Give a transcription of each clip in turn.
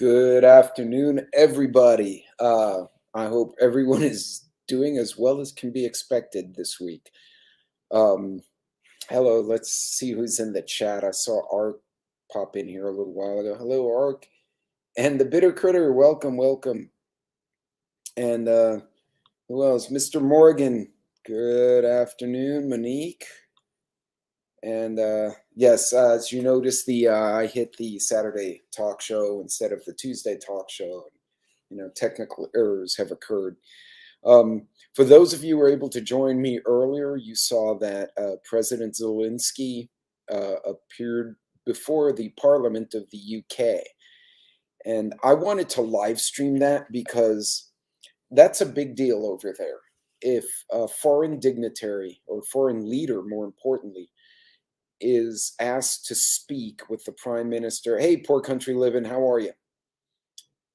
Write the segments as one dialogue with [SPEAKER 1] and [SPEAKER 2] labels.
[SPEAKER 1] Good afternoon, everybody. I hope everyone is doing as well as can be expected this week. Um, Hello, let's see who's in the chat. I saw Ark pop in here a little while ago. Hello, Ark. And the Bitter Critter, welcome, welcome. And who else? Mr. Morgan, good afternoon. Monique. And yes, as you noticed, I hit the Saturday talk show instead of the Tuesday talk show. Technical errors have occurred. For those of you who were able to join me earlier, you saw that President Zelensky appeared before the Parliament of the UK. And I wanted to live stream that because that's a big deal over there. If a foreign dignitary or foreign leader, more importantly, is asked to speak with the prime minister, hey, poor country living, how are you?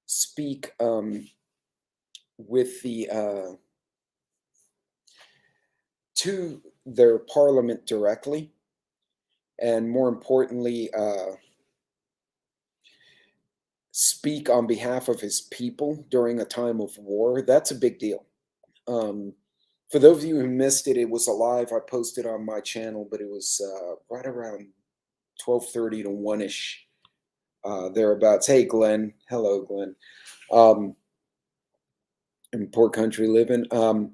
[SPEAKER 1] Speak with the to their parliament directly, and more importantly, speak on behalf of his people during a time of war. That's a big deal. For those of you who missed it, it was a live I posted on my channel, but it was right around 12:30 to 1-ish, thereabouts. Hey, Glenn. Hello, Glenn. In poor country living. The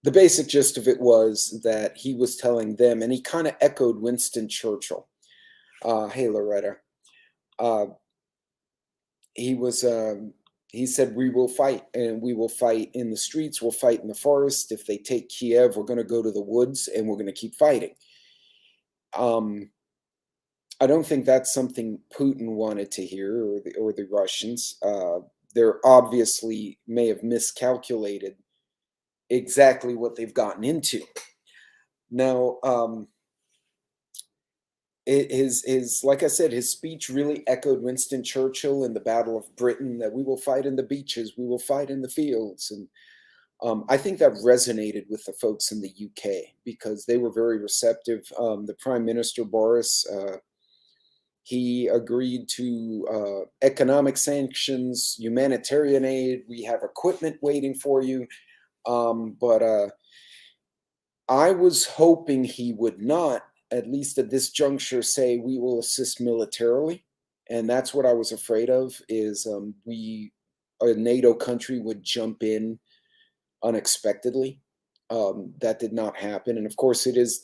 [SPEAKER 1] basic gist of it was that he was telling them, and he kind of echoed Winston Churchill. Hey, Loretta. He said, we will fight, and we will fight in the streets. We'll fight in the forest. If they take Kiev, we're going to go to the woods, and we're going to keep fighting. I don't think that's something Putin wanted to hear, or the Russians. They're obviously may have miscalculated exactly what they've gotten into. Now, like I said, his speech really echoed Winston Churchill in the Battle of Britain, that we will fight in the beaches, we will fight in the fields. And I think that resonated with the folks in the UK because they were very receptive. The Prime Minister, Boris, he agreed to economic sanctions, humanitarian aid. We have equipment waiting for you. But I was hoping he would not, at least at this juncture, say we will assist militarily. And that's what I was afraid of, is a NATO country would jump in unexpectedly. That did not happen. And of course, it is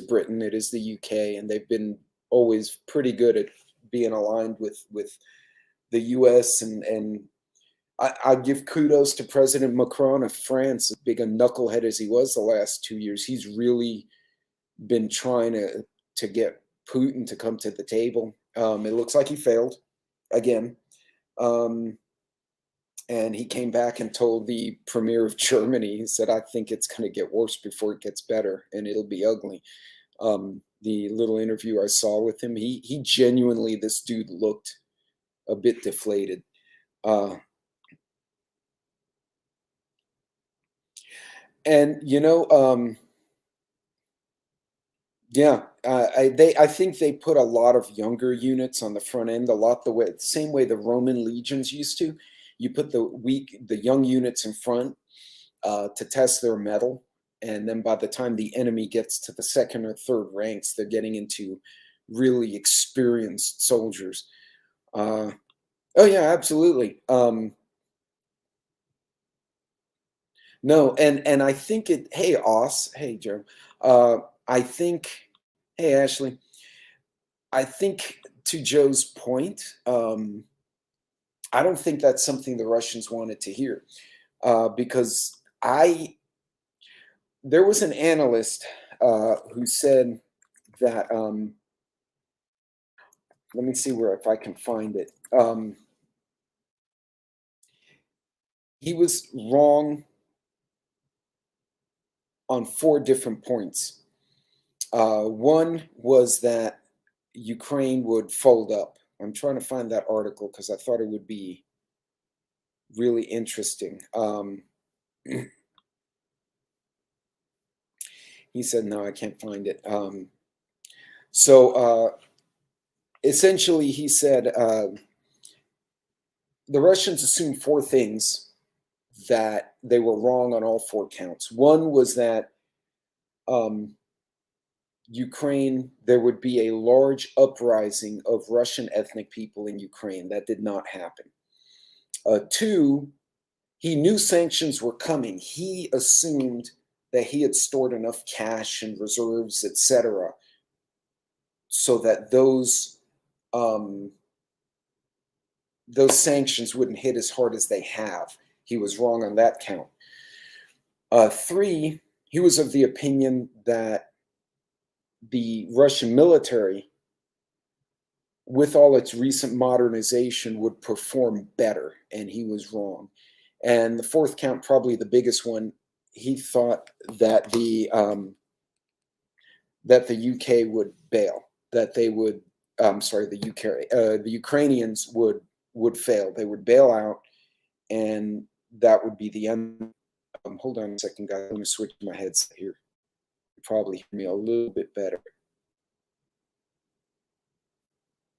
[SPEAKER 1] Britain, it is the UK, and they've been always pretty good at being aligned with the US. And I give kudos to President Macron of France, as big a knucklehead as he was the last 2 years. He's really been trying to get Putin to come to the table. It looks like he failed again. And he came back and told the premier of Germany, he said, I think it's going to get worse before it gets better, and it'll be ugly. The little interview I saw with him, he genuinely, this dude looked a bit deflated. And yeah, I think they put a lot of younger units on the front end, the same way the Roman legions used to. You put the young units in front to test their mettle, and then by the time the enemy gets to the second or third ranks, they're getting into really experienced soldiers. Oh yeah, absolutely. No, and I think it. Hey, Oz. Hey, Joe. I think. Hey, Ashley. I think, to Joe's point, I don't think that's something the Russians wanted to hear, because there was an analyst who said that. Let me see if I can find it. He was wrong on 4 different points. One was that Ukraine would fold up. I'm trying to find that article because I thought it would be really interesting. He said, no, I can't find it. So essentially, he said the Russians assumed four things that they were wrong on all four counts. One was that Ukraine, there would be a large uprising of Russian ethnic people in Ukraine. That did not happen. Two, he knew sanctions were coming. He assumed that he had stored enough cash and reserves, etc., so that those sanctions wouldn't hit as hard as they have. He was wrong on that count. Three, he was of the opinion that the Russian military, with all its recent modernization, would perform better, and he was wrong. And the fourth count, probably the biggest one, he thought that the UK would bail, that they would, the Ukrainians would fail. They would bail out, and that would be the end. Hold on a second, guys. Let me switch my headset here. You probably hear me a little bit better.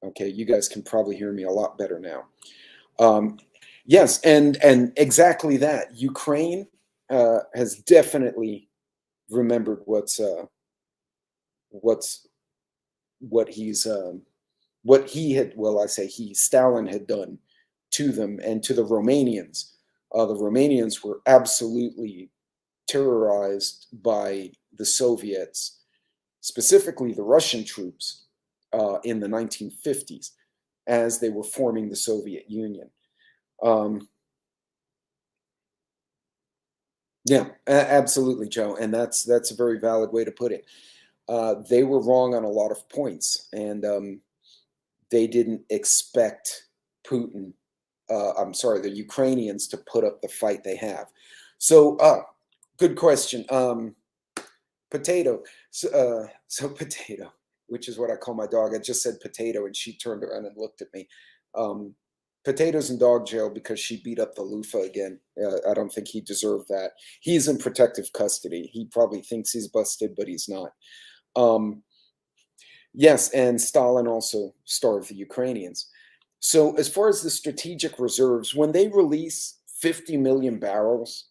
[SPEAKER 1] Okay, you guys can probably hear me a lot better now. Yes, and exactly that. Ukraine has definitely remembered what he had. Well, I say Stalin had done to them and to the Romanians. The Romanians were absolutely terrorized by the Soviets, specifically the Russian troops, in the 1950s as they were forming the Soviet Union. Yeah, absolutely, Joe, and that's a very valid way to put it. They were wrong on a lot of points, and they didn't expect Putin. The Ukrainians to put up the fight they have. So, good question. Potato. So Potato, which is what I call my dog. I just said Potato, and she turned around and looked at me. Potato's in dog jail because she beat up the loofah again. I don't think he deserved that. He's in protective custody. He probably thinks he's busted, but he's not. Yes, and Stalin also starved the Ukrainians. So as far as the strategic reserves, when they release 50 million barrels,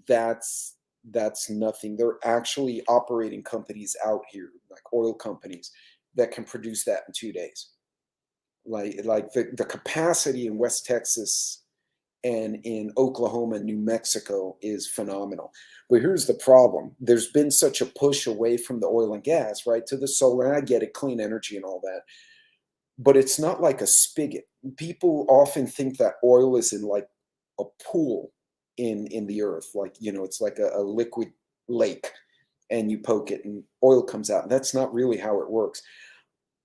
[SPEAKER 1] that's nothing. They're actually operating companies out here, like oil companies, that can produce that in 2 days. Like the capacity in West Texas and in Oklahoma and New Mexico is phenomenal. But here's the problem. There's been such a push away from the oil and gas, right, to the solar, and I get it, clean energy and all that. But it's not like a spigot. People often think that oil is in like a pool in the earth, like, it's like a liquid lake, and you poke it and oil comes out. And that's not really how it works.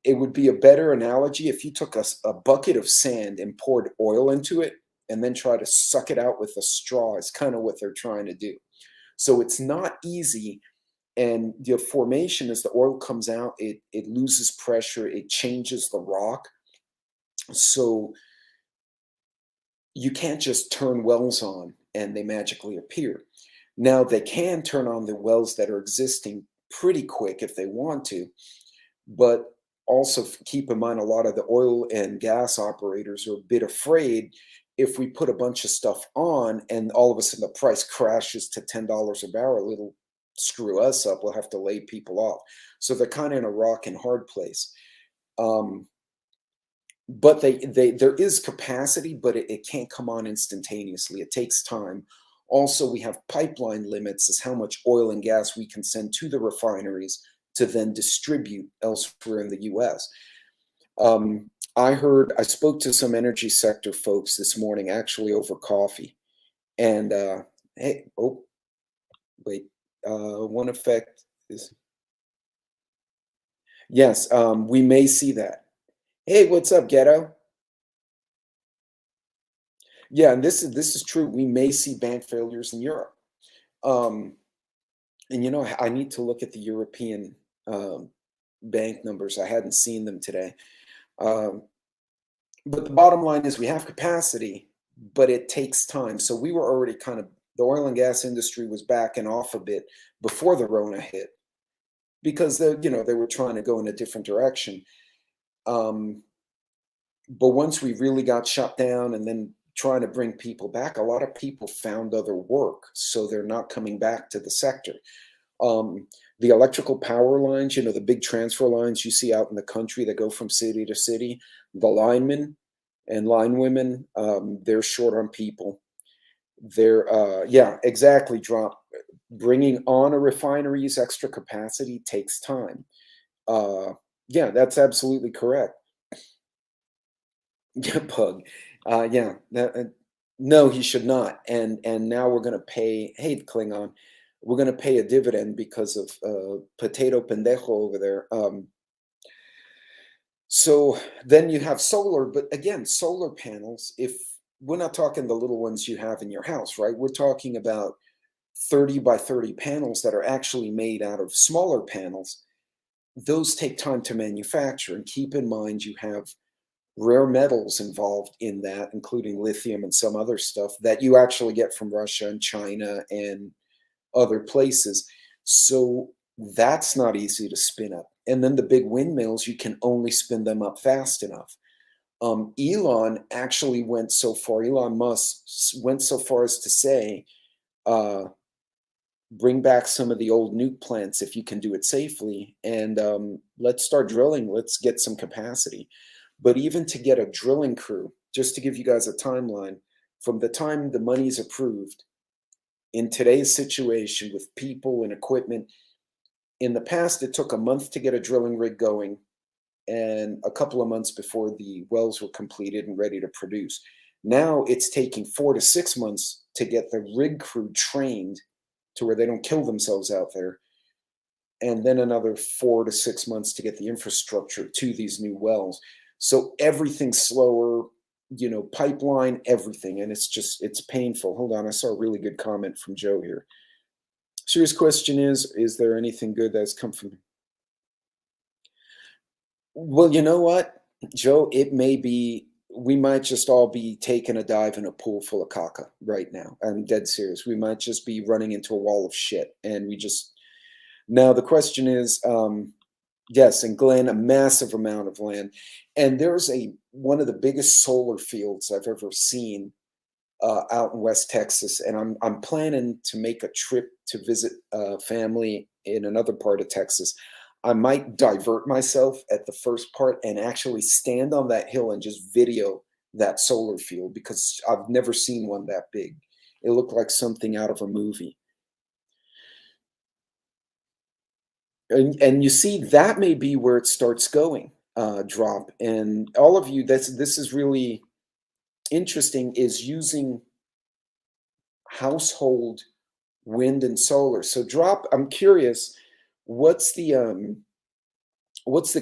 [SPEAKER 1] It would be a better analogy if you took a bucket of sand and poured oil into it and then try to suck it out with a straw. Is kind of what they're trying to do. So it's not easy. And the formation, as the oil comes out, it loses pressure, it changes the rock. So you can't just turn wells on and they magically appear. Now, they can turn on the wells that are existing pretty quick if they want to, but also keep in mind a lot of the oil and gas operators are a bit afraid if we put a bunch of stuff on and all of a sudden the price crashes to $10 a barrel, it'll screw us up. We'll have to lay people off. So they're kind of in a rock and hard place. But there is capacity, but it can't come on instantaneously. It takes time. Also, we have pipeline limits as how much oil and gas we can send to the refineries to then distribute elsewhere in the US. I spoke to some energy sector folks this morning, actually over coffee. And one effect is, yes, we may see that. Hey, what's up, Ghetto? Yeah, and this is true. We may see bank failures in Europe. And I need to look at the European bank numbers. I hadn't seen them today. But the bottom line is we have capacity, but it takes time. So we were already the oil and gas industry was backing off a bit before the Rona hit because they were trying to go in a different direction. But once we really got shut down and then trying to bring people back, a lot of people found other work, so they're not coming back to the sector. Um, the electrical power lines, you know, the big transfer lines you see out in the country that go from city to city, the linemen and line women, they're short on people. They're, yeah, exactly, drop. Bringing on a refinery's extra capacity takes time. Uh, yeah, that's absolutely correct. Yeah, Pug. Yeah, no, he should not. And now we're gonna pay. Hey, Klingon, we're gonna pay a dividend because of Potato Pendejo over there. So then you have solar, but again, solar panels. If we're not talking the little ones you have in your house, right? We're talking about 30 by 30 panels that are actually made out of smaller panels. Those take time to manufacture, and keep in mind you have rare metals involved in that, including lithium and some other stuff that you actually get from Russia and China and other places. So that's not easy to spin up. And then the big windmills, you can only spin them up fast enough. Elon actually went so far, Elon Musk went so far as to say, uh, bring back some of the old nuke plants if you can do it safely, and let's start drilling. Let's get some capacity. But even to get a drilling crew, just to give you guys a timeline, from the time the money's approved, in today's situation with people and equipment, in the past it took a month to get a drilling rig going and a couple of months before the wells were completed and ready to produce. Now it's taking 4 to 6 months to get the rig crew trained to where they don't kill themselves out there, and then another 4 to 6 months to get the infrastructure to these new wells. So everything's slower, you know, pipeline, everything, and it's painful. Hold on, I saw a really good comment from Joe here. Serious question is there anything good that's come from? Well, you know what, Joe, it may be, we might just all be taking a dive in a pool full of caca right now. I'm dead serious. We might just be running into a wall of shit, and we just, now the question is, yes, and Glenn, a massive amount of land, and there's a one of the biggest solar fields I've ever seen out in West Texas, and I'm planning to make a trip to visit family in another part of Texas. I might divert myself at the first part and actually stand on that hill and just video that solar field, because I've never seen one that big. It looked like something out of a movie. And you see, that may be where it starts going, drop. And all of you, this is really interesting, is using household wind and solar. So drop, I'm curious, what's the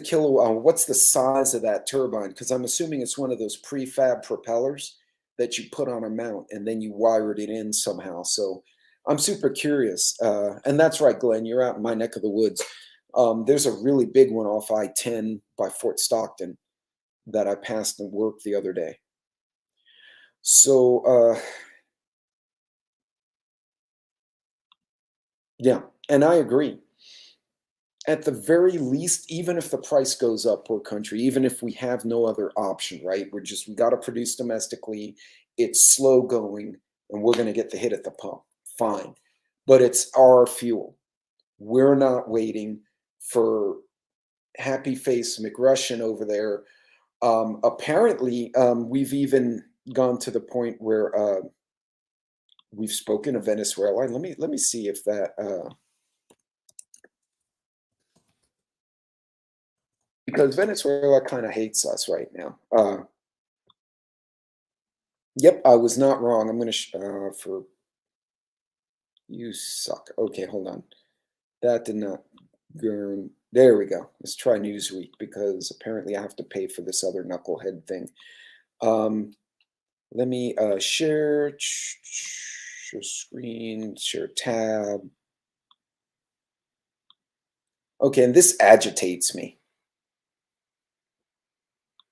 [SPEAKER 1] kilowatt, what's the size of that turbine? Because I'm assuming it's one of those prefab propellers that you put on a mount and then you wired it in somehow. So I'm super curious. And that's right, Glenn, you're out in my neck of the woods. There's a really big one off I-10 by Fort Stockton that I passed in work the other day. So yeah, and I agree. At the very least, even if the price goes up, poor country, even if we have no other option, right? We got to produce domestically. It's slow going, and we're going to get the hit at the pump. Fine. But it's our fuel. We're not waiting for happy face McRussian over there. Apparently, we've even gone to the point where we've spoken of Venezuela. Let me see if that because Venezuela kind of hates us right now. Yep, I was not wrong. I'm gonna for you suck. Okay, hold on. That did not. There we go. Let's try Newsweek, because apparently I have to pay for this other knucklehead thing. Let me share screen, share tab. Okay, and this agitates me.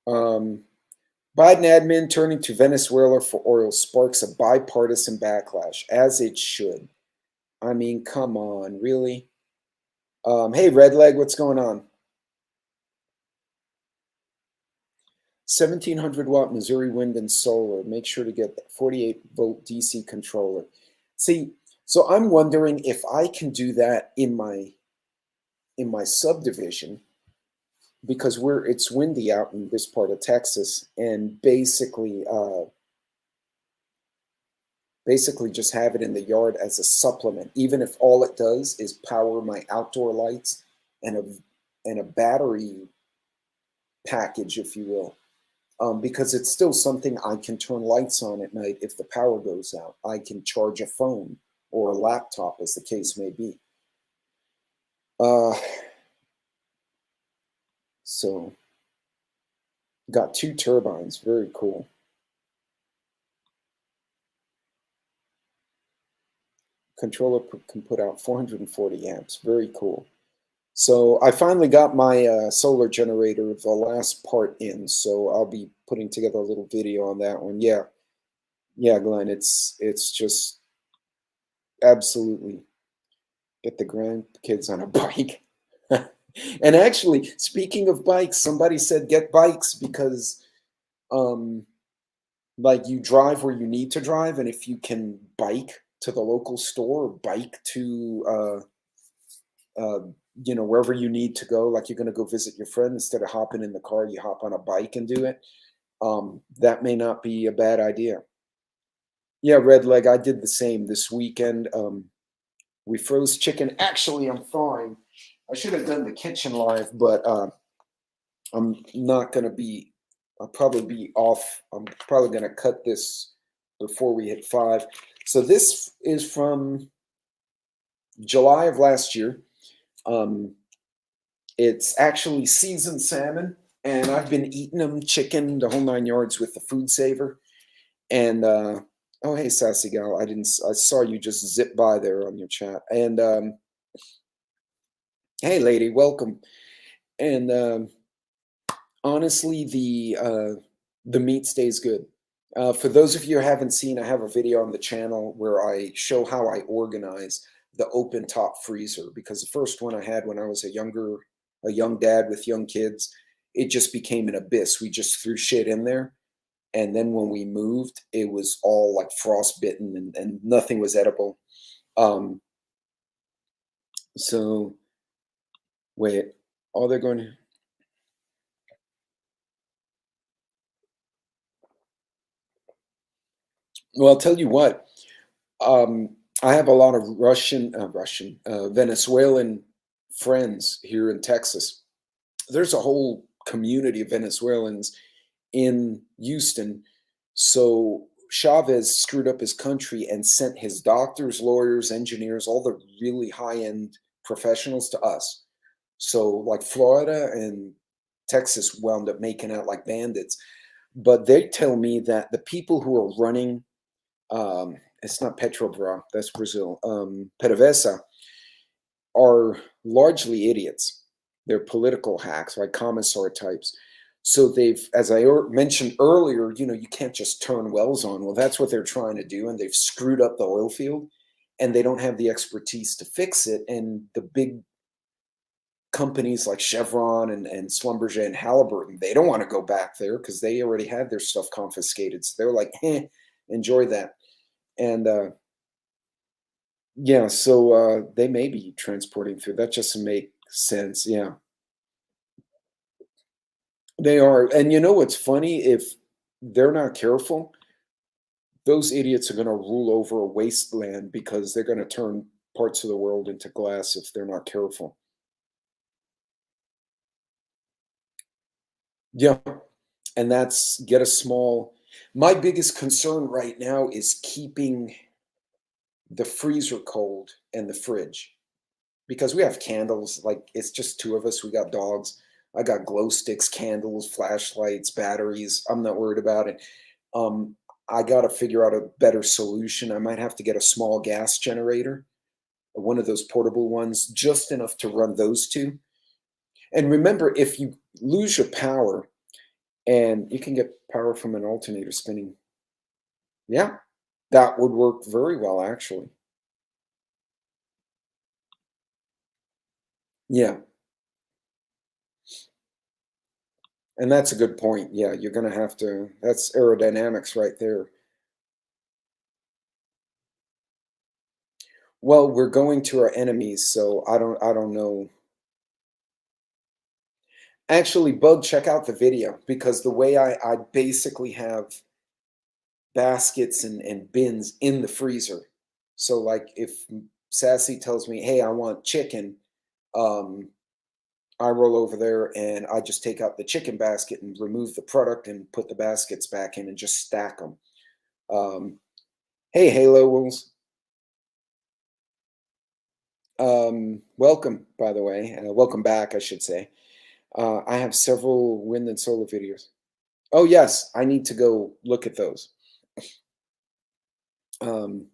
[SPEAKER 1] Biden admin turning to Venezuela for oil sparks a bipartisan backlash, as it should. I mean, come on, really? Hey, Redleg, what's going on? 1700 watt Missouri wind and solar. Make sure to get the 48-volt DC controller. See, so I'm wondering if I can do that in my subdivision, because it's windy out in this part of Texas, and basically just have it in the yard as a supplement, even if all it does is power my outdoor lights and a battery package, if you will. Because it's still something I can turn lights on at night if the power goes out. I can charge a phone or a laptop, as the case may be. So, got 2 turbines, very cool. Controller can put out 440 amps, very cool. So I finally got my solar generator, the last part in, so I'll be putting together a little video on that one. Yeah, Glenn, it's just absolutely get the grandkids on a bike. And actually, speaking of bikes, somebody said get bikes because, like, you drive where you need to drive, and if you can bike to the local store or bike to wherever you need to go, like you're going to go visit your friend, instead of hopping in the car, you hop on a bike and do it. That may not be a bad idea. Yeah, Red Leg, I did the same this weekend. We froze chicken. Actually, I'm thawing. I should have done the kitchen live, but I'm not going to be, I'll probably be off. I'm probably going to cut this before we hit 5. So this is from July of last year. It's actually seasoned salmon, and I've been eating them, chicken, the whole 9 yards, with the food saver. And oh, hey, sassy gal, I saw you just zip by there on your chat. And hey, lady, welcome. And honestly, the meat stays good. For those of you who haven't seen, I have a video on the channel where I show how I organize the open top freezer, because the first one I had when I was a young dad with young kids, it just became an abyss. We just threw shit in there. And then when we moved, it was all like frostbitten and nothing was edible. So wait, oh, they're going to. Well, I'll tell you what. I have a lot of Venezuelan friends here in Texas. There's a whole community of Venezuelans in Houston. So Chavez screwed up his country and sent his doctors, lawyers, engineers, all the really high-end professionals to us. So like Florida and Texas wound up making out like bandits. But they tell me that the people who are running, it's not Petrobras, that's Brazil, PDVSA, are largely idiots. They're political hacks, like commissar types. So they've, as I mentioned earlier, you can't just turn wells on. Well, that's what they're trying to do, and they've screwed up the oil field, and they don't have the expertise to fix it. And the big companies like Chevron and Schlumberger and Halliburton, they don't want to go back there because they already had their stuff confiscated. So they're like, enjoy that. And yeah, so they may be transporting through. That just makes sense. Yeah, they are. And you know what's funny? If they're not careful, those idiots are going to rule over a wasteland, because they're going to turn parts of the world into glass if they're not careful. Yeah, and that's get a small. My biggest concern right now is keeping the freezer cold and the fridge, because we have candles. Like, it's just 2 of us. We got dogs. I got glow sticks, candles, flashlights, batteries. I'm not worried about it. I got to figure out a better solution. I might have to get a small gas generator, one of those portable ones, just enough to run those 2. And remember, if you lose your power, and you can get power from an alternator spinning, yeah, that would work very well, actually. Yeah. And that's a good point. Yeah, you're gonna have to. That's aerodynamics right there. Well, we're going to our enemies, so I don't know. Actually, Bug, check out the video because the way I basically have baskets and bins in the freezer. So like if Sassy tells me, "Hey, I want chicken," um, I roll over there and I just take out the chicken basket and remove the product and put the baskets back in and just stack them. Um, hey, Halo Wolves. Welcome, by the way. Welcome back, I should say. I have several wind and solar videos. Oh, yes, I need to go look at those. Um,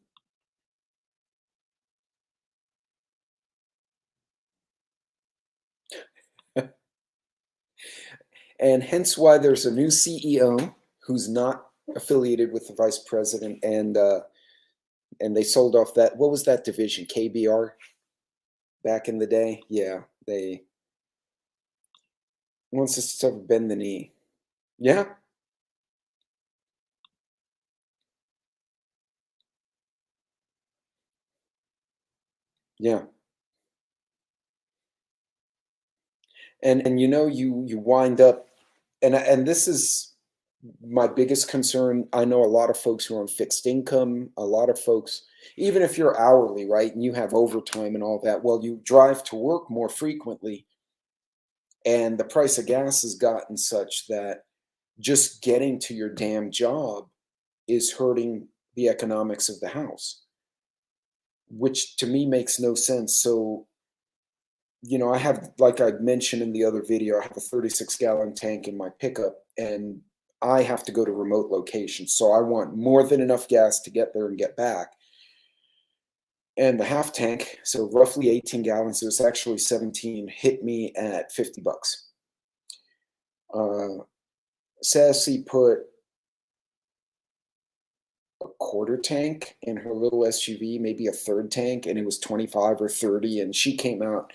[SPEAKER 1] and hence why there's a new CEO who's not affiliated with the vice president, and they sold off that. What was that division? KBR back in the day. Yeah, they wants us to bend the knee. Yeah, yeah, and you wind up, and this is my biggest concern. I know a lot of folks who are on fixed income, a lot of folks, even if you're hourly, right, and you have overtime and all that, well, you drive to work more frequently, and the price of gas has gotten such that just getting to your damn job is hurting the economics of the house, which to me makes no sense. So, I have, like I mentioned in the other video, I have a 36-gallon tank in my pickup, and I have to go to remote locations. So I want more than enough gas to get there and get back. And the half tank, so roughly 18 gallons, it was actually 17, hit me at 50 bucks. Sassy put a quarter tank in her little SUV, maybe a third tank, and it was 25 or 30. And she came out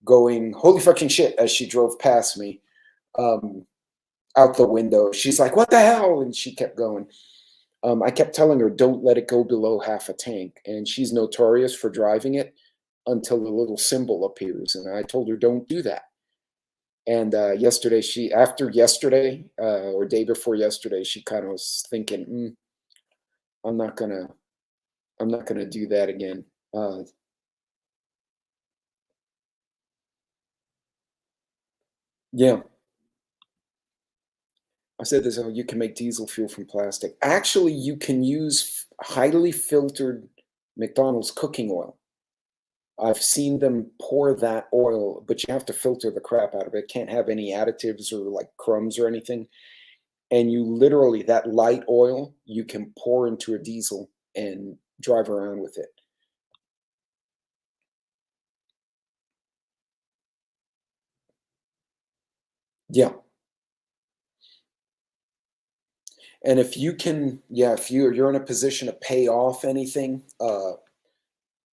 [SPEAKER 1] going, "Holy fucking shit," as she drove past me. Um, Out the window. She's like, "What the hell?" And she kept going. I kept telling her, "Don't let it go below half a tank." And she's notorious for driving it until the little symbol appears. And I told her, "Don't do that." And yesterday, after yesterday, or day before yesterday, she kind of was thinking, "I'm not gonna, I'm not gonna do that again." Uh, yeah, I said this. Oh, you can make diesel fuel from plastic. Actually, you can use highly filtered McDonald's cooking oil. I've seen them pour that oil, but you have to filter the crap out of it. Can't have any additives or like crumbs or anything. And you literally, that light oil, you can pour into a diesel and drive around with it. Yeah. And if you can, yeah, if you're in a position to pay off anything,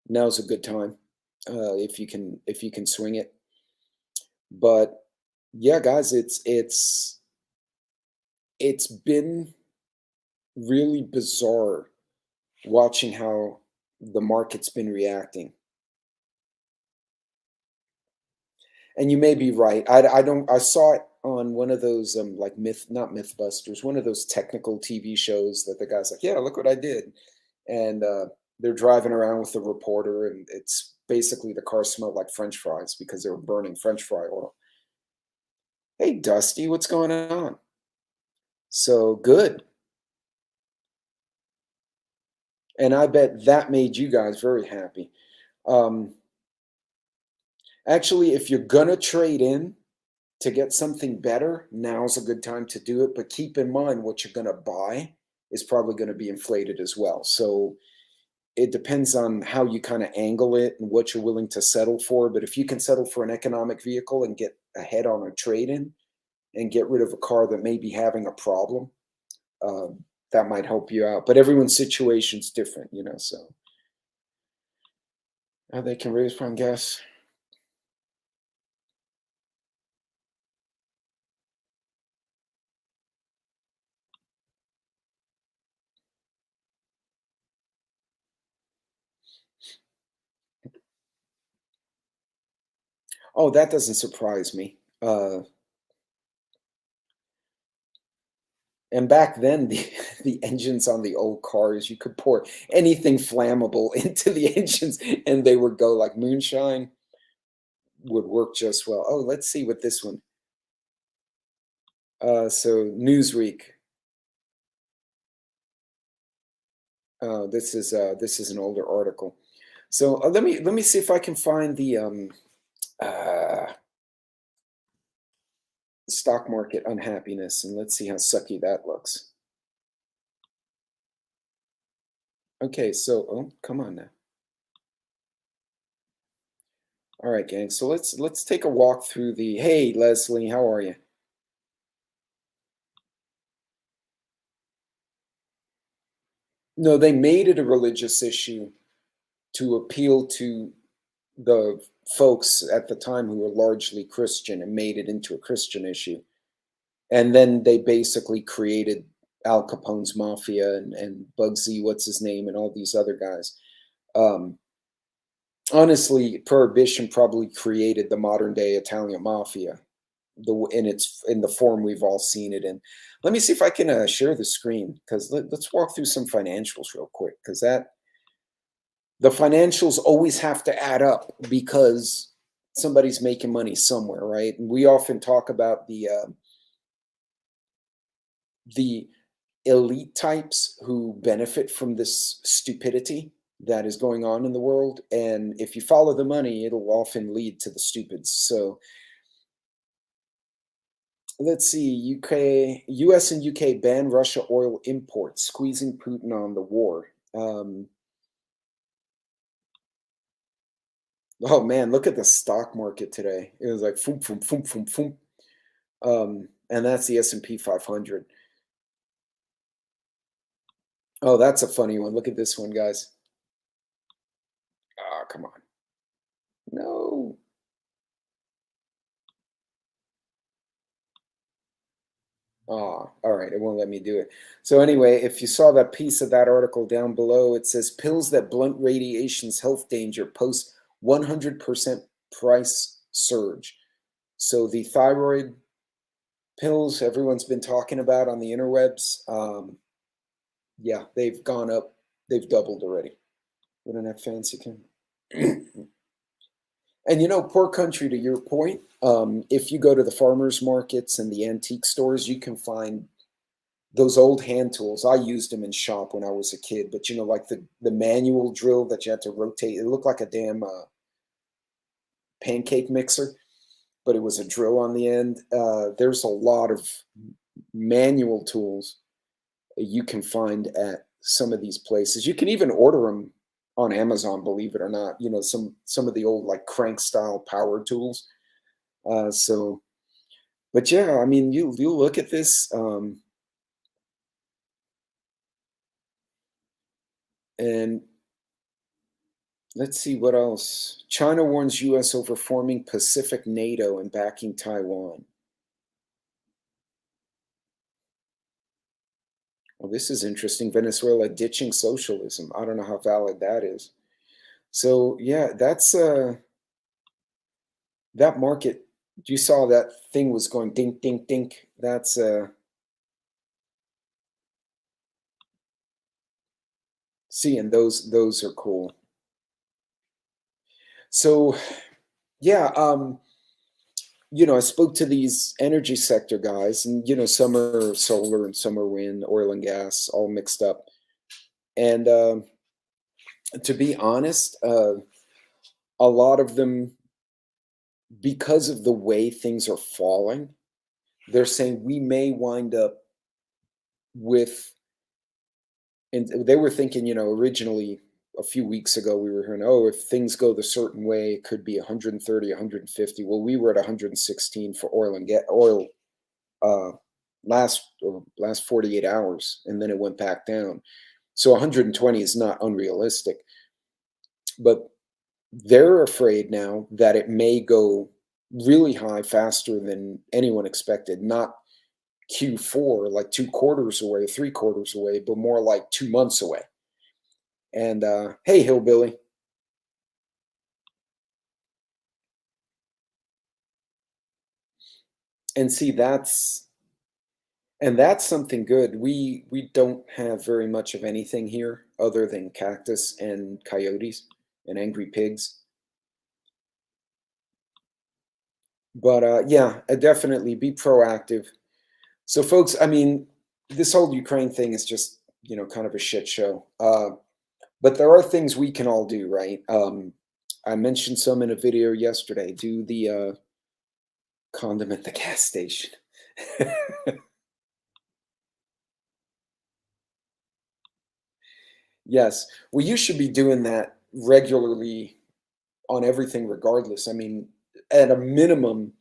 [SPEAKER 1] now's a good time. If you can swing it. But yeah, guys, it's been really bizarre watching how the market's been reacting. And you may be right. I don't. I saw it on one of those like not Mythbusters, one of those technical TV shows that the guy's like, "Yeah, look what I did," and they're driving around with the reporter, and it's basically the car smelled like French fries because they were burning French fry oil. Hey, Dusty, what's going on? So good, and I bet that made you guys very happy. Um, Actually, if you're gonna trade in to get something better, now's a good time to do it. But keep in mind what you're gonna buy is probably gonna be inflated as well. So it depends on how you kind of angle it and what you're willing to settle for. But if you can settle for an economic vehicle and get ahead on a trade-in and get rid of a car that may be having a problem, that might help you out. But everyone's situation's different. So they can raise from gas. Oh, that doesn't surprise me. And back then, the engines on the old cars, you could pour anything flammable into the engines and they would go like moonshine, would work just well. Oh, let's see what this one. So Newsweek. This is an older article. So let me see if I can find the uh, stock market unhappiness, and let's see how sucky that looks. Okay, so oh, come on now. All right, gang. So let's take a walk through the. Hey, Leslie, how are you? No, they made it a religious issue to appeal to the folks at the time who were largely Christian and made it into a Christian issue. And then they basically created Al Capone's mafia and Bugsy, what's his name, and all these other guys. Um, Honestly, Prohibition probably created the modern day Italian mafia, in its in the form we've all seen it in. Let me see if I can share the screen because let's walk through some financials real quick because that the financials always have to add up because somebody's making money somewhere, right? And we often talk about the elite types who benefit from this stupidity that is going on in the world. And if you follow the money, it'll often lead to the stupids. So let's see, US and UK ban Russia oil imports, squeezing Putin on the war. Oh man, look at the stock market today. It was like foom, foom, foom, foom, foom. And that's the S&P 500. Oh, that's a funny one. Look at this one, guys. Ah, come on. No. Ah, all right. It won't let me do it. So anyway, if you saw that piece of that article down below, it says pills that blunt radiation's health danger post 100% price surge. So the thyroid pills everyone's been talking about on the interwebs, yeah, they've gone up. They've doubled already. We don't have fancy can. And poor country, to your point, if you go to the farmers markets and the antique stores, you can find those old hand tools. I used them in shop when I was a kid, but like the manual drill that you had to rotate. It looked like a damn pancake mixer, but it was a drill on the end. There's a lot of manual tools you can find at some of these places. You can even order them on Amazon, believe it or not. Some of the old like crank style power tools. So, but yeah, I mean, you look at this, and let's see what else. China warns U.S. over forming Pacific NATO and backing Taiwan. Well, this is interesting. Venezuela ditching socialism. I don't know how valid that is. So yeah, that's that market. You saw that thing was going dink dink dink. That's see, and those are cool. So yeah, I spoke to these energy sector guys, and some are solar and some are wind, oil and gas, all mixed up. And to be honest, a lot of them, because of the way things are falling, they're saying we may wind up with, and they were thinking, originally a few weeks ago, we were hearing, oh, if things go the certain way, it could be 130, 150. Well, we were at 116 for oil and get oil uh, last 48 hours, and then it went back down. So 120 is not unrealistic, but they're afraid now that it may go really high faster than anyone expected. Not Q4, like 2 quarters away, 3 quarters away, but more like 2 months away. And hey, hillbilly. And see, that's something good. We don't have very much of anything here other than cactus and coyotes and angry pigs. But yeah, definitely be proactive. So, folks, I mean, this whole Ukraine thing is just, kind of a shit show. But there are things we can all do, right? I mentioned some in a video yesterday. Do the condom at the gas station. Yes. Well, you should be doing that regularly on everything, regardless. I mean, at a minimum,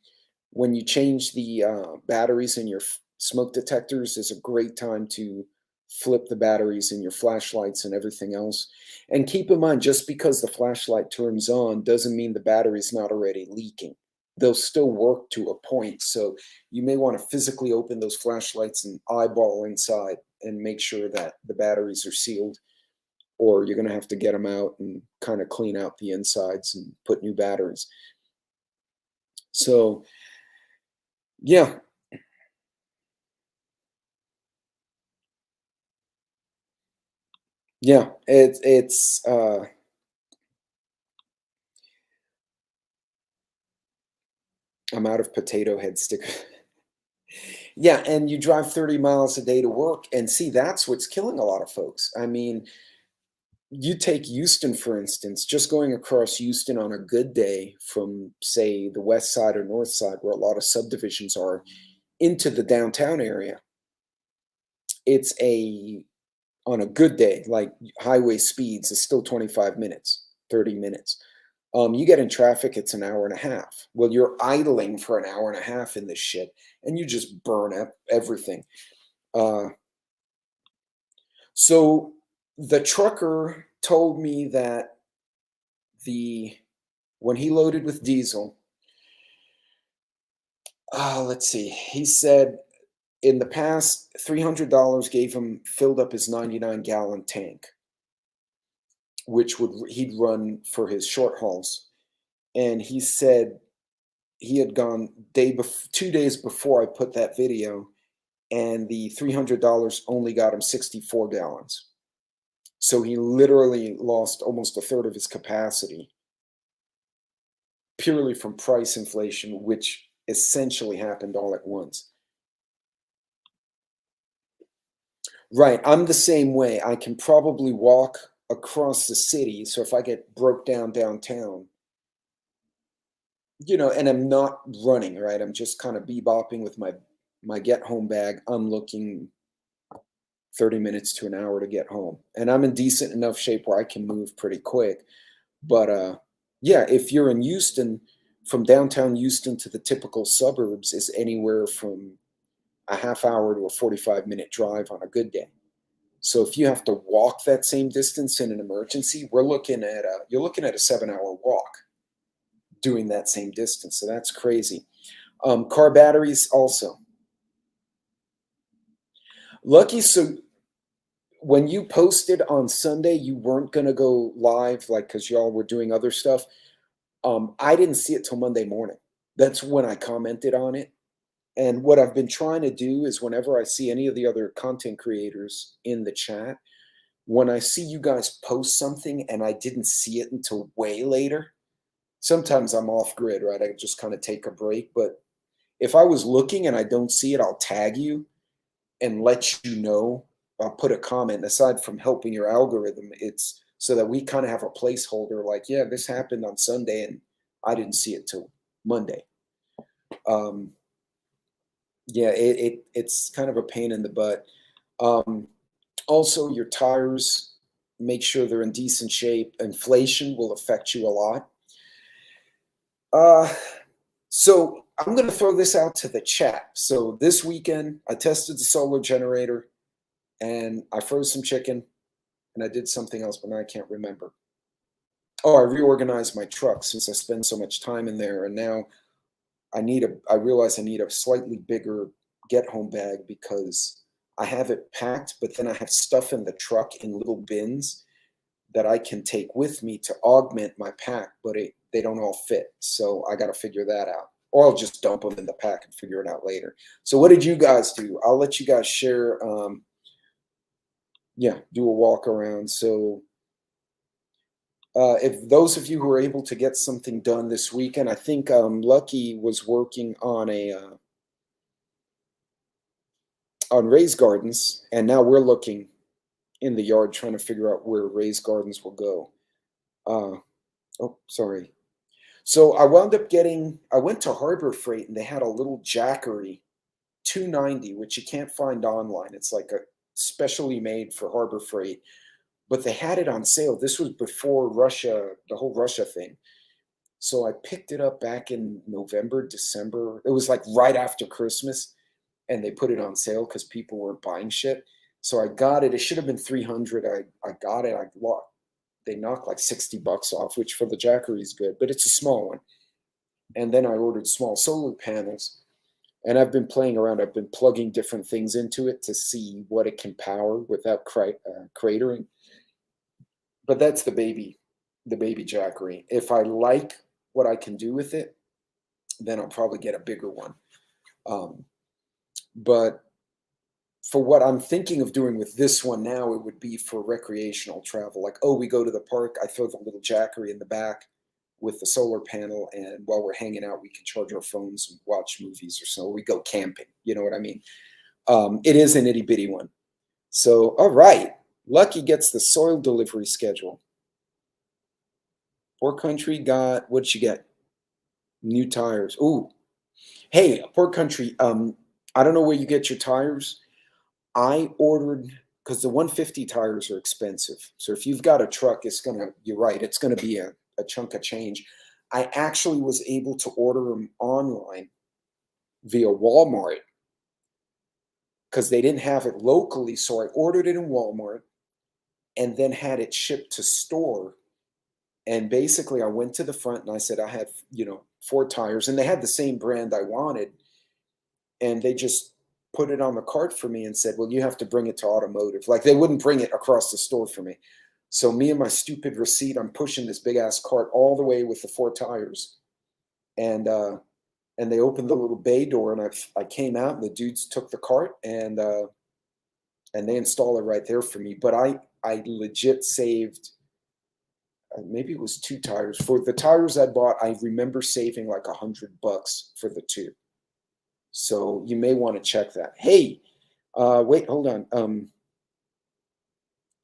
[SPEAKER 1] when you change the batteries in your smoke detectors, is a great time to flip the batteries in your flashlights and everything else. And keep in mind, just because the flashlight turns on doesn't mean the battery's not already leaking. They'll still work to a point. So you may want to physically open those flashlights and eyeball inside and make sure that the batteries are sealed, or you're going to have to get them out and kind of clean out the insides and put new batteries. So, yeah. Yeah, it's I'm out of potato head sticker. Yeah, and you drive 30 miles a day to work, and see, that's what's killing a lot of folks. I mean, you take Houston, for instance, just going across Houston on a good day from, say, the west side or north side, where a lot of subdivisions are, into the downtown area. It's on a good day, like highway speeds, is still 25 minutes, 30 minutes. You get in traffic, it's an hour and a half. Well, you're idling for an hour and a half in this shit, and you just burn up everything. Uh, so the trucker told me that the when he loaded with diesel, let's see, he said in the past, $300 gave him filled up his 99-gallon tank, which he'd run for his short hauls. And he said he had gone 2 days before I put that video, and the $300 only got him 64 gallons. So he literally lost almost a third of his capacity purely from price inflation, which essentially happened all at once. Right. I'm the same way. I can probably walk across the city. So if I get broke down downtown, and I'm not running, right? I'm just kind of bebopping with my get home bag. I'm looking 30 minutes to an hour to get home. And I'm in decent enough shape where I can move pretty quick. But yeah, if you're in Houston, from downtown Houston to the typical suburbs is anywhere from a half hour to a 45-minute drive on a good day. So if you have to walk that same distance in an emergency, you're looking at a 7-hour walk doing that same distance. So that's crazy. Car batteries also. Lucky, so when you posted on Sunday, you weren't going to go live, like, because y'all were doing other stuff. I didn't see it till Monday morning. That's when I commented on it. And what I've been trying to do is whenever I see any of the other content creators in the chat, when I see you guys post something and I didn't see it until way later, sometimes I'm off grid, right? I just kind of take a break. But if I was looking and I don't see it, I'll tag you and let you know. I'll put a comment. Aside from helping your algorithm, it's so that we kind of have a placeholder like, yeah, this happened on Sunday and I didn't see it till Monday. Yeah, it's kind of a pain in the butt. Also, your tires, make sure they're in decent shape. Inflation will affect you a lot. So I'm going to throw this out to the chat. So this weekend, I tested the solar generator, and I froze some chicken, and I did something else, but now I can't remember. Oh, I reorganized my truck since I spend so much time in there, and now I realize I need a slightly bigger get home bag because I have it packed, but then I have stuff in the truck in little bins that I can take with me to augment my pack, but they don't all fit. So I got to figure that out. or I'll just dump them in the pack and figure it out later. So what did you guys do? I'll let you guys share. Yeah, do a walk around. So if those of you who are able to get something done this weekend, I think Lucky was working on raised gardens, and now we're looking in the yard trying to figure out where raised gardens will go. Oh, sorry. So I wound up I went to Harbor Freight and they had a little Jackery 290, which you can't find online. It's like a specially made for Harbor Freight, but they had it on sale. This was before Russia, the whole Russia thing. So I picked it up back in November, December. It was like right after Christmas, and they put it on sale because people weren't buying shit. So I got it. It should have been 300. I got it. They knocked like 60 bucks off, which for the Jackery is good, but it's a small one. And then I ordered small solar panels, and I've been playing around. I've been plugging different things into it to see what it can power without cratering. But that's the baby Jackery. If I like what I can do with it, then I'll probably get a bigger one. But for what I'm thinking of doing with this one now, it would be for recreational travel. Like, oh, we go to the park, I throw the little Jackery in the back with the solar panel, and while we're hanging out, we can charge our phones and watch movies or so. We go camping, you know what I mean? It is an itty bitty one. So, all right, Lucky gets the soil delivery schedule. Poor Country got, what'd you get? New tires. Ooh, hey, Poor Country, I don't know where you get your tires. I ordered, because the 150 tires are expensive. So if you've got a truck, you're right, it's gonna be a chunk of change. I actually was able to order them online via Walmart because they didn't have it locally. So I ordered it in Walmart and then had it shipped to store. And basically I went to the front and I said I had, 4 tires, and they had the same brand I wanted. And they just put it on the cart for me and said, well, you have to bring it to automotive. Like, they wouldn't bring it across the store for me. So me and my stupid receipt, I'm pushing this big ass cart all the way with the 4 tires. And they opened the little bay door, and I came out, and the dudes took the cart and they installed it right there for me. But I legit saved, maybe it was 2 tires. For the tires I bought, I remember saving like $100 for the 2. So you may want to check that. Hey, wait, hold on.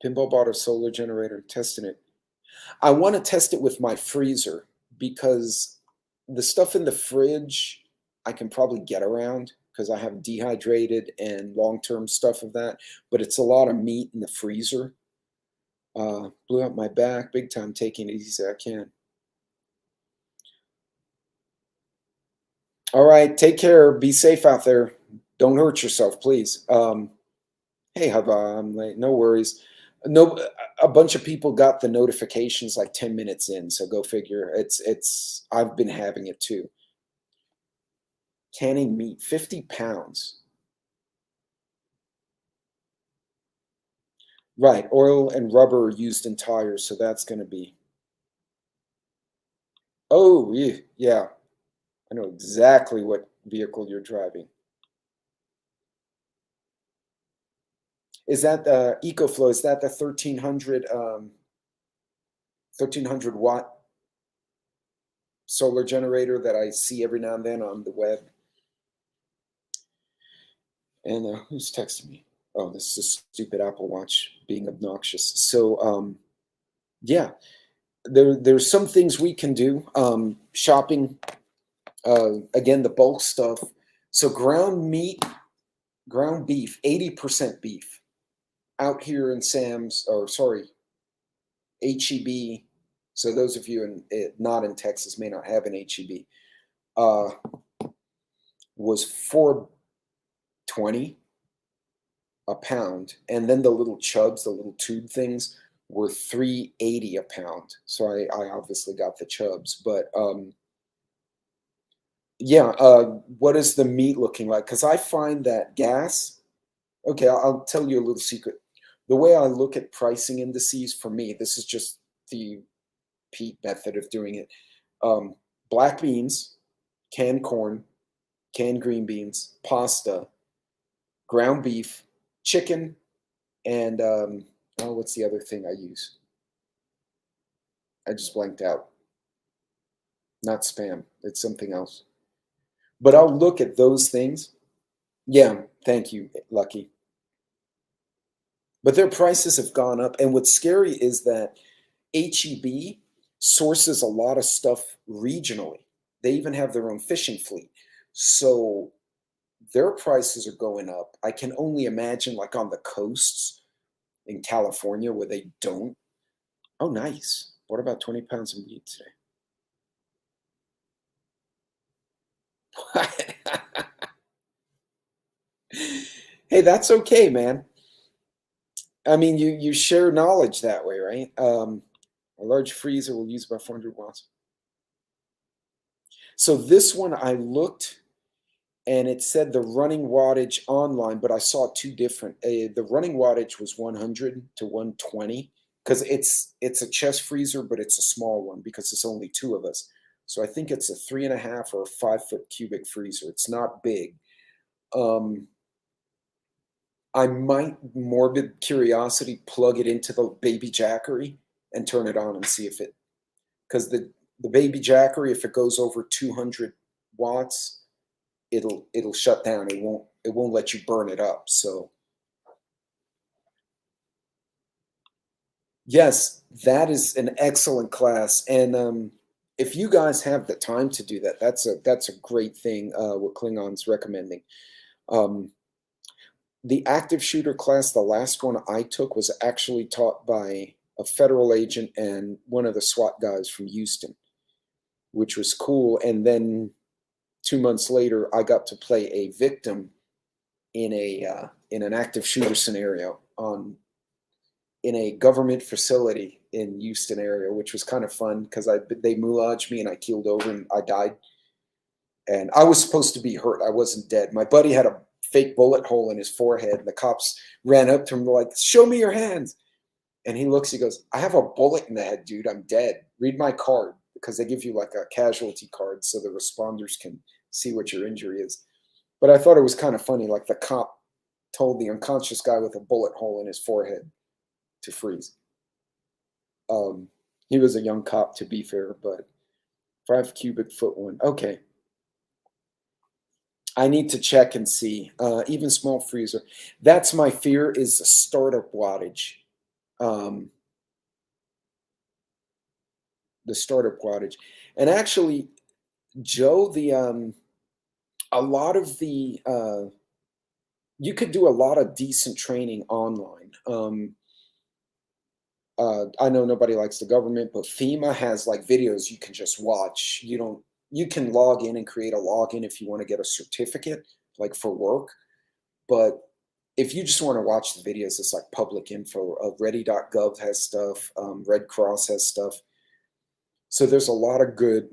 [SPEAKER 1] Pinball bought a solar generator, testing it. I want to test it with my freezer because the stuff in the fridge I can probably get around because I have dehydrated and long-term stuff of that, but it's a lot of meat in the freezer. Blew out my back big time, taking it easy as I can. All right, take care. Be safe out there. Don't hurt yourself, please. Hey, Hava, I'm late. No worries. No, a bunch of people got the notifications like 10 minutes in, so go figure. I've been having it too. Canning meat, 50 pounds. Right, oil and rubber are used in tires, so that's going to be. Oh, yeah. I know exactly what vehicle you're driving. Is that the EcoFlow? Is that the 1300 watt solar generator that I see every now and then on the web? And who's texting me? Oh, this is a stupid Apple Watch being obnoxious. So yeah, there's some things we can do. Shopping, again, the bulk stuff. So ground meat, ground beef, 80% beef out here in Sam's, or sorry, HEB. So those of you not in Texas may not have an HEB. Was $4.20 a pound, and then the little chubs, the little tube things, were $3.80 a pound. So I obviously got the chubs, but yeah. What is the meat looking like? Because I find that gas. Okay, I'll tell you a little secret. The way I look at pricing indices, for me, this is just the Pete method of doing it. Black beans, canned corn, canned green beans, pasta, ground beef, chicken, and oh, what's the other thing I use? I just blanked out. Not Spam. It's something else. But I'll look at those things. Yeah, thank you, Lucky. But their prices have gone up. And what's scary is that HEB sources a lot of stuff regionally. They even have their own fishing fleet. So their prices are going up. I can only imagine like on the coasts in California where they don't. Oh, nice. What about 20 pounds of meat today? Hey, that's okay, man. I mean, you share knowledge that way, right? A large freezer will use about 400 watts. So this one I looked and it said the running wattage online, but I saw two different. The running wattage was 100 to 120 because it's a chest freezer, but it's a small one because it's only two of us. So I think it's a 3.5 or a 5 foot cubic freezer. It's not big. I might, morbid curiosity, plug it into the baby jackery and turn it on and see if it, because the baby jackery, if it goes over 200 watts, it'll shut down. It won't let you burn it up. So yes, that is an excellent class. And if you guys have the time to do that, that's a great thing. What Klingon's recommending. The active shooter class, the last one I took, was actually taught by a federal agent and one of the SWAT guys from Houston, which was cool. And then 2 months later, I got to play a victim in an active shooter scenario in a government facility in Houston area, which was kind of fun because they moulaged me and I keeled over and I died. And I was supposed to be hurt. I wasn't dead. My buddy had a fake bullet hole in his forehead. And the cops ran up to him like, "Show me your hands." And he looks, he goes, "I have a bullet in the head, dude. I'm dead. Read my card." Because they give you like a casualty card so the responders can see what your injury is. But I thought it was kind of funny. Like the cop told the unconscious guy with a bullet hole in his forehead to freeze. He was a young cop, to be fair, but 5 cubic foot one. Okay. I need to check and see. Even small freezer. That's my fear, is the startup wattage. The startup wattage. And actually, Joe, a lot of the you could do a lot of decent training online. I know nobody likes the government, but FEMA has like videos you can just watch. You can log in and create a login if you want to get a certificate, like for work. But if you just want to watch the videos, it's like public info. Ready.gov has stuff. Red Cross has stuff. So there's a lot of good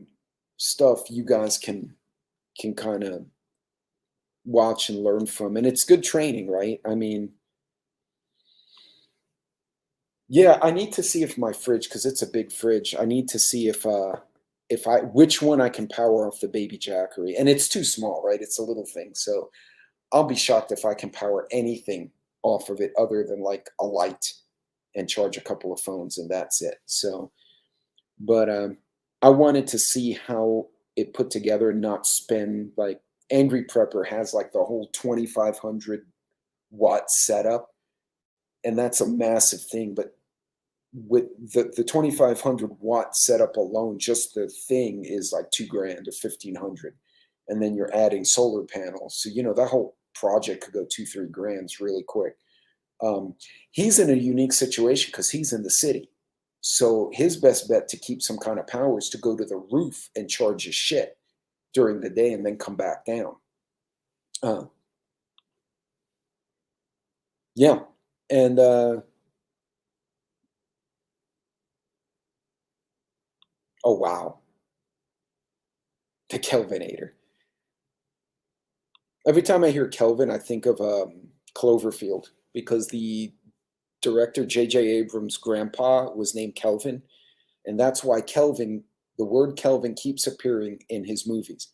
[SPEAKER 1] stuff you guys can kind of watch and learn from, and it's good training, right? I mean, yeah, I need to see if my fridge, because it's a big fridge, I need to see if which one I can power off the baby jackery. And it's too small, right? It's a little thing. So I'll be shocked if I can power anything off of it other than like a light and charge a couple of phones, and that's it. So, but I wanted to see how it put together and not spend like Angry Prepper has like the whole 2,500 watt setup, and that's a massive thing. But with the 2,500 watt setup alone, just the thing is like $2,000 or 1,500, and then you're adding solar panels. So that whole project could go 2-3 grands really quick. He's in a unique situation because he's in the city, so his best bet to keep some kind of power is to go to the roof and charge his shit during the day and then come back down. Yeah, and oh wow, the Kelvinator. Every time I hear Kelvin, I think of Cloverfield, because the director J.J. Abrams' grandpa was named Kelvin, and that's why the word Kelvin keeps appearing in his movies.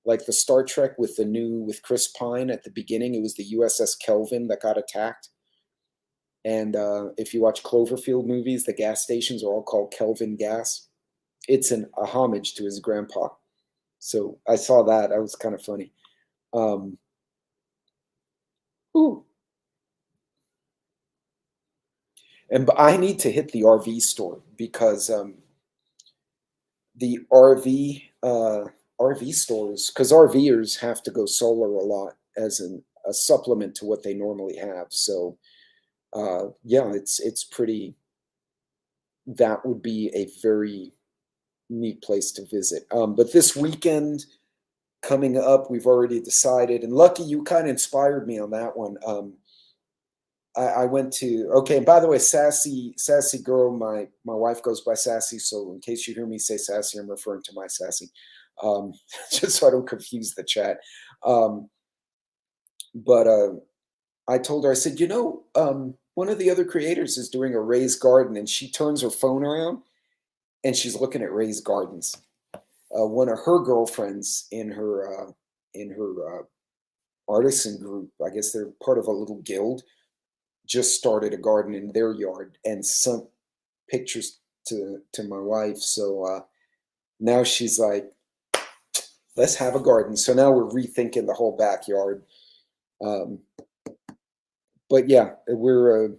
[SPEAKER 1] like the Star Trek with Chris Pine at the beginning. It was the USS Kelvin that got attacked. And if you watch Cloverfield movies, the gas stations are all called Kelvin gas. It's a homage to his grandpa. So I saw that. That was kind of funny. Ooh. And I need to hit the RV store because the RV stores, because RVers have to go solar a lot as a supplement to what they normally have. So yeah, it's pretty. That would be a very neat place to visit. But this weekend coming up, we've already decided, and Lucky, you kind of inspired me on that one. I went to, okay, and by the way, sassy girl, my wife goes by Sassy, so in case you hear me say Sassy, I'm referring to my Sassy, just so I don't confuse the chat. But I told her, I said, one of the other creators is doing a raised garden, and she turns her phone around and she's looking at raised gardens. One of her girlfriends in her artisan group, I guess they're part of a little guild, just started a garden in their yard and sent pictures to my wife. So now she's like, let's have a garden. So now we're rethinking the whole backyard. But yeah, we're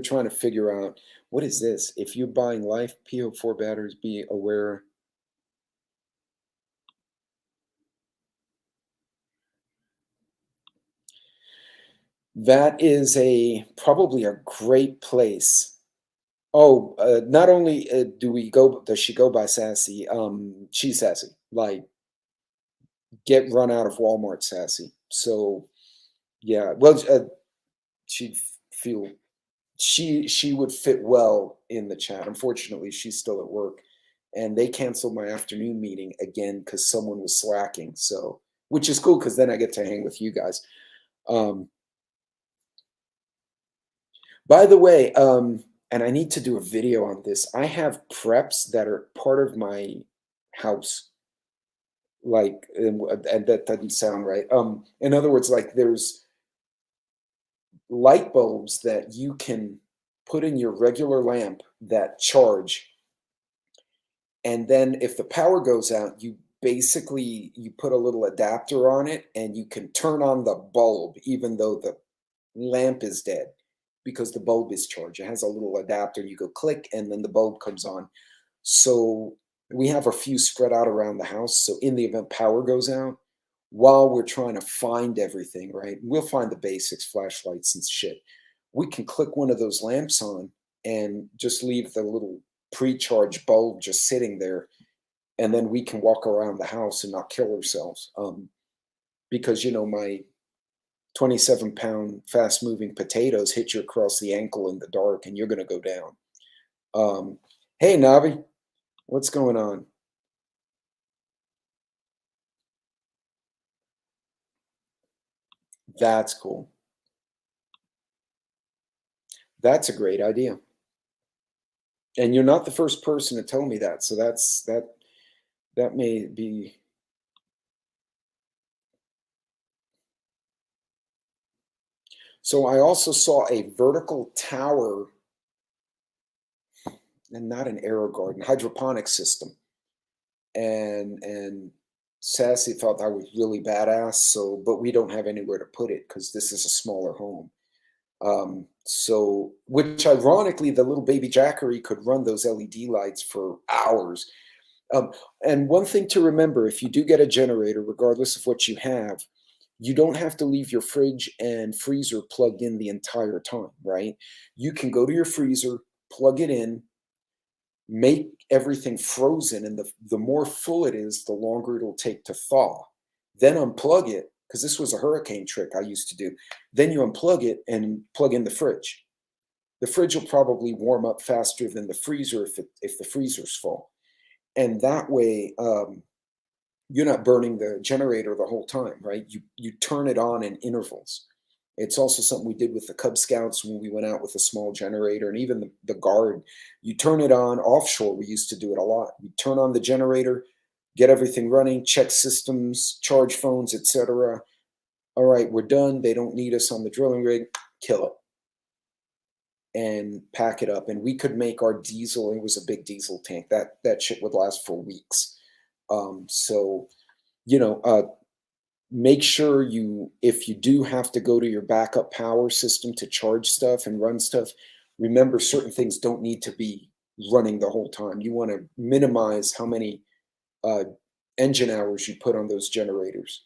[SPEAKER 1] trying to figure out, what is this? If you're buying life PO4 batteries, be aware. That is probably a great place. Oh, not only does she go by Sassy, she's sassy, like get run out of Walmart sassy. So yeah, well, she'd feel she would fit well in the chat. Unfortunately, she's still at work, and they canceled my afternoon meeting again because someone was slacking. So, which is cool because then I get to hang with you guys. By the way, and I need to do a video on this. I have preps that are part of my house. Like, and that doesn't sound right. In other words, like there's light bulbs that you can put in your regular lamp that charge. And then if the power goes out, you put a little adapter on it and you can turn on the bulb even though the lamp is dead, because the bulb is charged. It has a little adapter. You go click and then the bulb comes on. So we have a few spread out around the house. So in the event power goes out, while we're trying to find everything, right? We'll find the basics, flashlights and shit. We can click one of those lamps on and just leave the little pre-charged bulb just sitting there. And then we can walk around the house and not kill ourselves. Because, my 27-pound fast-moving potatoes hit you across the ankle in the dark and you're going to go down. Hey, Navi, what's going on? That's cool. That's a great idea. And you're not the first person to tell me that. So that may be. So I also saw a vertical tower, and not an aero garden, hydroponic system. And Sassy thought that was really badass. So, but we don't have anywhere to put it because this is a smaller home. So, which ironically, the little baby Jackery could run those LED lights for hours. And one thing to remember, if you do get a generator, regardless of what you have, you don't have to leave your fridge and freezer plugged in the entire time, right? You can go to your freezer, plug it in, make everything frozen, and the more full it is, the longer it'll take to thaw. Then unplug it, because this was a hurricane trick I used to do. Then you unplug it and plug in the fridge. The fridge will probably warm up faster than the freezer if the freezer's full. And that way, you're not burning the generator the whole time, right? You turn it on in intervals. It's also something we did with the Cub Scouts when we went out with a small generator, and even the Guard. You turn it on offshore. We used to do it a lot. You turn on the generator, get everything running, check systems, charge phones, etc. All right, we're done. They don't need us on the drilling rig. Kill it and pack it up. And we could make our diesel. It was a big diesel tank. That shit would last for weeks. So, you know, make sure if you do have to go to your backup power system to charge stuff and run stuff, remember certain things don't need to be running the whole time. You want to minimize how many engine hours you put on those generators,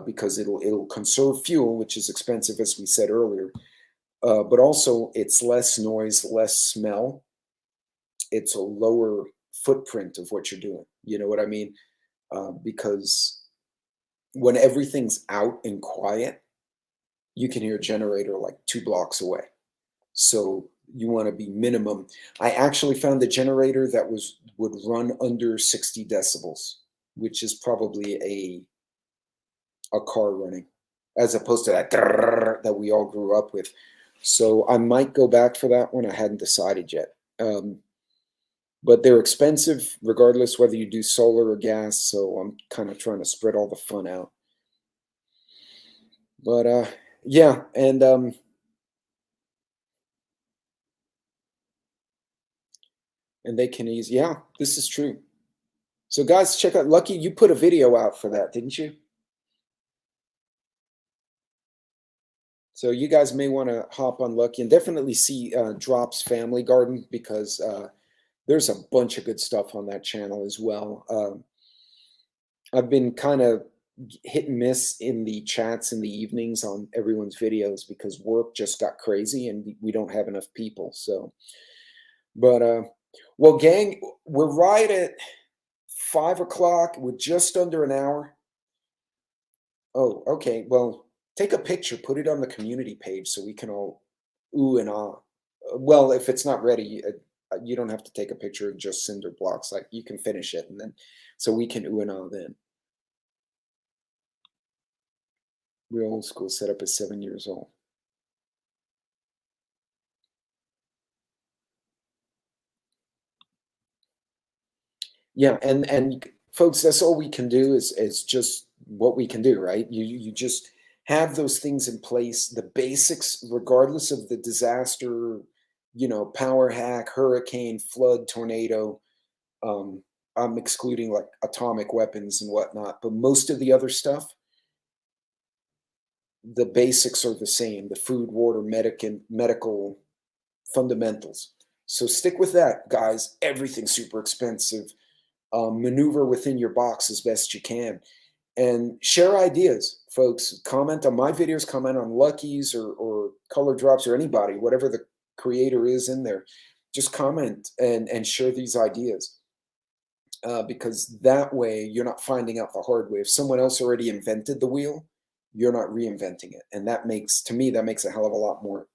[SPEAKER 1] because it'll conserve fuel, which is expensive, as we said earlier. But also it's less noise, less smell. It's a lower footprint of what you're doing. You know what I mean? Because when everything's out and quiet, you can hear a generator like 2 blocks away. So you want to be minimum. I actually found a generator that would run under 60 decibels, which is probably a car running, as opposed to that we all grew up with. So I might go back for that one. I hadn't decided yet. But they're expensive regardless whether you do solar or gas. So I'm kind of trying to spread all the fun out. But yeah, and they can easily, yeah, this is true. So guys, check out Lucky. You put a video out for that, didn't you? So you guys may want to hop on Lucky and definitely see Drop's Family Garden, because there's a bunch of good stuff on that channel as well. I've been kind of hit and miss in the chats in the evenings on everyone's videos because work just got crazy and we don't have enough people. So, but well, gang, we're right at 5 o'clock. We're just under an hour. Oh, okay. Well, take a picture, put it on the community page so we can all ooh and ah. Well, if it's not ready, you don't have to take a picture of just cinder blocks. Like, you can finish it, and then so we can ooh and ah then. Real old school setup is 7 years old. Yeah, and folks, that's all we can do is just what we can do, right? You just have those things in place, the basics, regardless of the disaster, you know, power hack, hurricane, flood, tornado. Um, I'm excluding like atomic weapons and whatnot, but most of the other stuff, the basics are the same: the food, water, medical fundamentals. So stick with that, guys. Everything's super expensive. Maneuver within your box as best you can, and share ideas, folks. Comment on my videos, comment on Lucky's or Color Drops or anybody, whatever the creator is in there. Just comment and share these ideas, because that way you're not finding out the hard way. If someone else already invented the wheel, you're not reinventing it, and that makes, to me, that makes a hell of a lot more.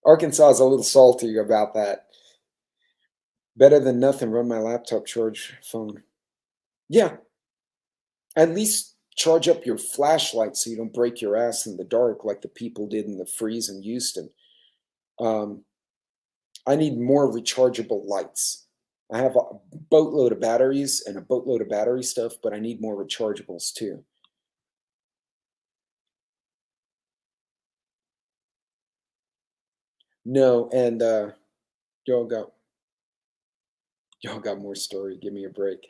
[SPEAKER 1] Arkansas is a little salty about that. Better than nothing. Run my laptop, charge phone. Yeah, at least charge up your flashlight so you don't break your ass in the dark like the people did in the freeze in Houston. I need more rechargeable lights. I have a boatload of batteries and a boatload of battery stuff, but I need more rechargeables too. No, and y'all got more story. Give me a break.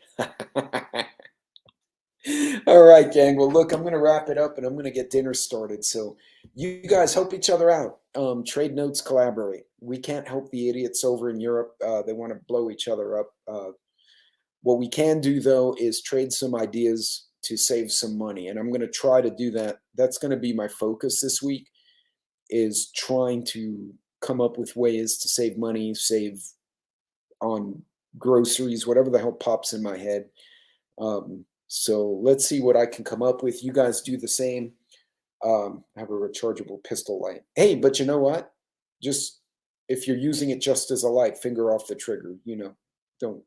[SPEAKER 1] All right, gang. Well, look, I'm going to wrap it up and I'm going to get dinner started. So you guys help each other out. Trade notes, collaborate. We can't help the idiots over in Europe. They want to blow each other up. What we can do, though, is trade some ideas to save some money. And I'm going to try to do that. That's going to be my focus this week, is trying to come up with ways to save money, save on groceries, whatever the hell pops in my head. So let's see what I can come up with. You guys do the same. Have a rechargeable pistol light. Hey, but you know what? Just if you're using it just as a light, finger off the trigger. You know, don't,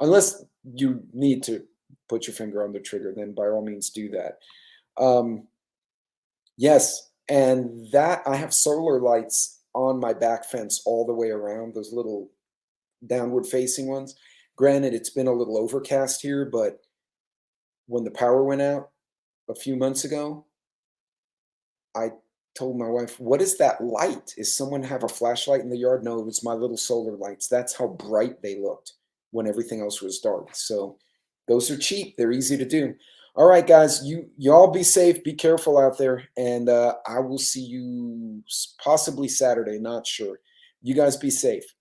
[SPEAKER 1] unless you need to put your finger on the trigger, then by all means do that. Yes, and that I have solar lights on my back fence all the way around, those little downward facing ones. Granted, it's been a little overcast here, but when the power went out a few months ago, I told my wife, "What is that light? Is someone have a flashlight in the yard?" No, it was my little solar lights. That's how bright they looked when everything else was dark. So those are cheap. They're easy to do. All right, guys, y'all be safe. Be careful out there, and I will see you possibly Saturday. Not sure. You guys be safe.